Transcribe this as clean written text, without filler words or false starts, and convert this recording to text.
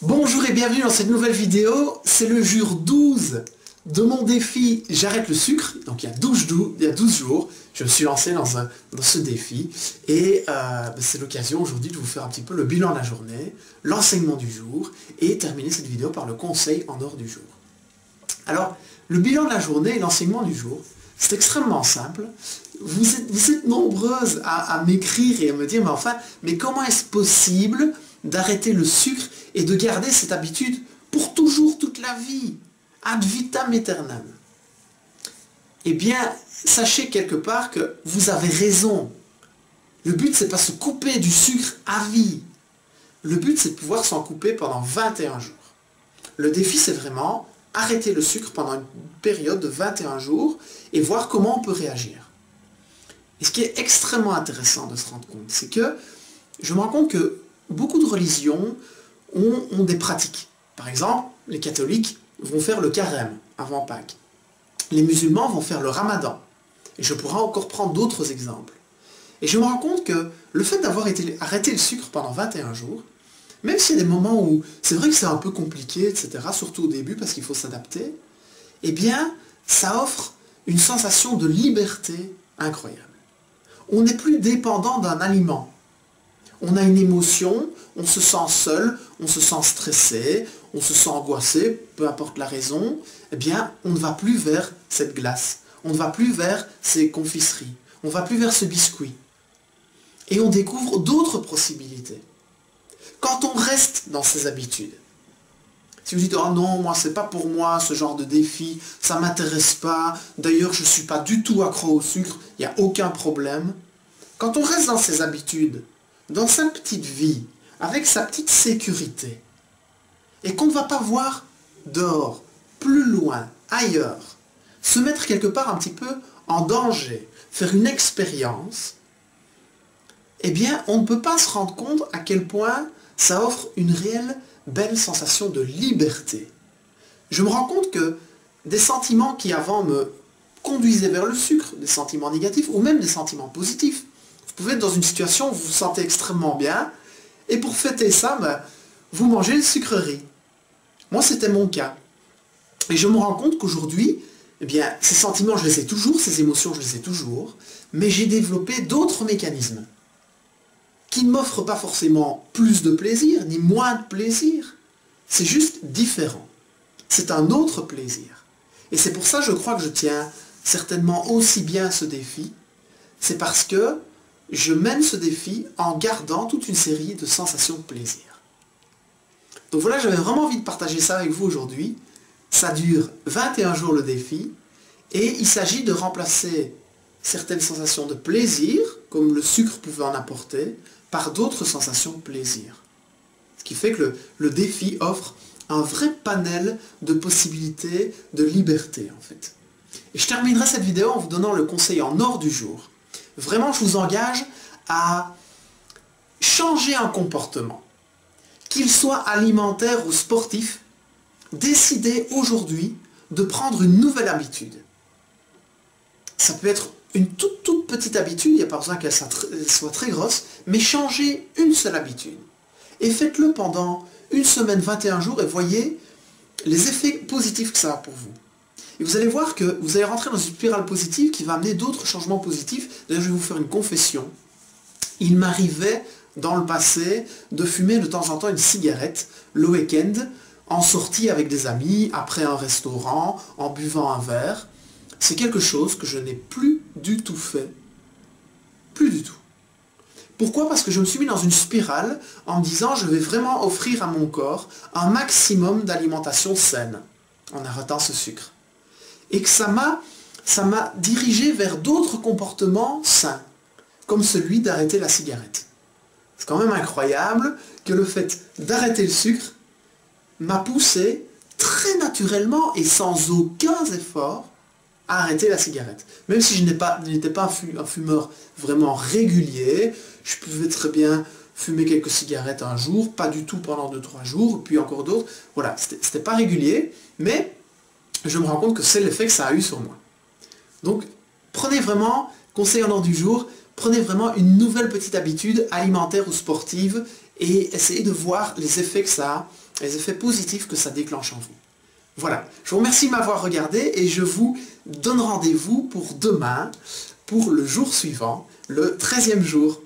Bonjour et bienvenue dans cette nouvelle vidéo. C'est le jour 12 de mon défi J'arrête le sucre. Donc il y a 12 jours, je me suis lancé dans ce défi. Et c'est l'occasion aujourd'hui de vous faire un petit peu le bilan de la journée, l'enseignement du jour, et terminer cette vidéo par le conseil en or du jour. Alors, le bilan de la journée et l'enseignement du jour, c'est extrêmement simple. Vous êtes nombreuses à m'écrire et à me dire, mais comment est-ce possible d'arrêter le sucre et de garder cette habitude pour toujours, toute la vie, ad vitam aeternam? Eh bien, sachez quelque part que vous avez raison. Le but, c'est pas se couper du sucre à vie. Le but, c'est de pouvoir s'en couper pendant 21 jours. Le défi, c'est vraiment arrêter le sucre pendant une période de 21 jours et voir comment on peut réagir. Et ce qui est extrêmement intéressant de se rendre compte, c'est que je me rends compte que beaucoup de religions ont des pratiques. Par exemple, les catholiques vont faire le carême avant Pâques. Les musulmans vont faire le ramadan. Et je pourrais encore prendre d'autres exemples. Et je me rends compte que le fait d'avoir arrêté le sucre pendant 21 jours, même s'il y a des moments où c'est vrai que c'est un peu compliqué, etc., surtout au début parce qu'il faut s'adapter, eh bien, ça offre une sensation de liberté incroyable. On n'est plus dépendant d'un aliment. On a une émotion, on se sent seul, on se sent stressé, on se sent angoissé, peu importe la raison, eh bien, on ne va plus vers cette glace, on ne va plus vers ces confiseries, on ne va plus vers ce biscuit. Et on découvre d'autres possibilités. Quand on reste dans ces habitudes, si vous dites « Oh non, moi, c'est pas pour moi ce genre de défi, ça m'intéresse pas, d'ailleurs, je ne suis pas du tout accro au sucre, il n'y a aucun problème ». Quand on reste dans ces habitudes, dans sa petite vie, avec sa petite sécurité, et qu'on ne va pas voir dehors, plus loin, ailleurs, se mettre quelque part un petit peu en danger, faire une expérience, eh bien, on ne peut pas se rendre compte à quel point ça offre une réelle belle sensation de liberté. Je me rends compte que des sentiments qui avant me conduisaient vers le sucre, des sentiments négatifs, ou même des sentiments positifs, vous pouvez être dans une situation où vous vous sentez extrêmement bien, et pour fêter ça, vous mangez une sucrerie. Moi, c'était mon cas. Et je me rends compte qu'aujourd'hui, eh bien, ces sentiments, je les ai toujours, ces émotions, je les ai toujours, mais j'ai développé d'autres mécanismes qui ne m'offrent pas forcément plus de plaisir, ni moins de plaisir. C'est juste différent. C'est un autre plaisir. Et c'est pour ça, je crois que je tiens certainement aussi bien ce défi. C'est parce que je mène ce défi en gardant toute une série de sensations de plaisir. Donc voilà, j'avais vraiment envie de partager ça avec vous aujourd'hui. Ça dure 21 jours le défi, et il s'agit de remplacer certaines sensations de plaisir, comme le sucre pouvait en apporter, par d'autres sensations de plaisir. Ce qui fait que le défi offre un vrai panel de possibilités, de liberté en fait. Et je terminerai cette vidéo en vous donnant le conseil en or du jour. Vraiment, je vous engage à changer un comportement, qu'il soit alimentaire ou sportif. Décidez aujourd'hui de prendre une nouvelle habitude. Ça peut être une toute petite habitude, il n'y a pas besoin qu'elle soit très grosse, mais changez une seule habitude. Et faites-le pendant une semaine, 21 jours, et voyez les effets positifs que ça a pour vous. Et vous allez voir que vous allez rentrer dans une spirale positive qui va amener d'autres changements positifs. D'ailleurs, je vais vous faire une confession. Il m'arrivait dans le passé de fumer de temps en temps une cigarette le week-end, en sortie avec des amis, après un restaurant, en buvant un verre. C'est quelque chose que je n'ai plus du tout fait. Plus du tout. Pourquoi? Parce que je me suis mis dans une spirale en me disant je vais vraiment offrir à mon corps un maximum d'alimentation saine en arrêtant ce sucre. Et que ça m'a dirigé vers d'autres comportements sains, comme celui d'arrêter la cigarette. C'est quand même incroyable que le fait d'arrêter le sucre m'a poussé très naturellement et sans aucun effort à arrêter la cigarette. Même si je n'étais pas un fumeur vraiment régulier, je pouvais très bien fumer quelques cigarettes un jour, pas du tout pendant 2-3 jours, puis encore d'autres. Voilà, c'était pas régulier, mais je me rends compte que c'est l'effet que ça a eu sur moi. Donc, prenez vraiment, conseil en or du jour, prenez vraiment une nouvelle petite habitude alimentaire ou sportive et essayez de voir les effets que ça a, les effets positifs que ça déclenche en vous. Voilà, je vous remercie de m'avoir regardé et je vous donne rendez-vous pour demain, pour le jour suivant, le 13e jour.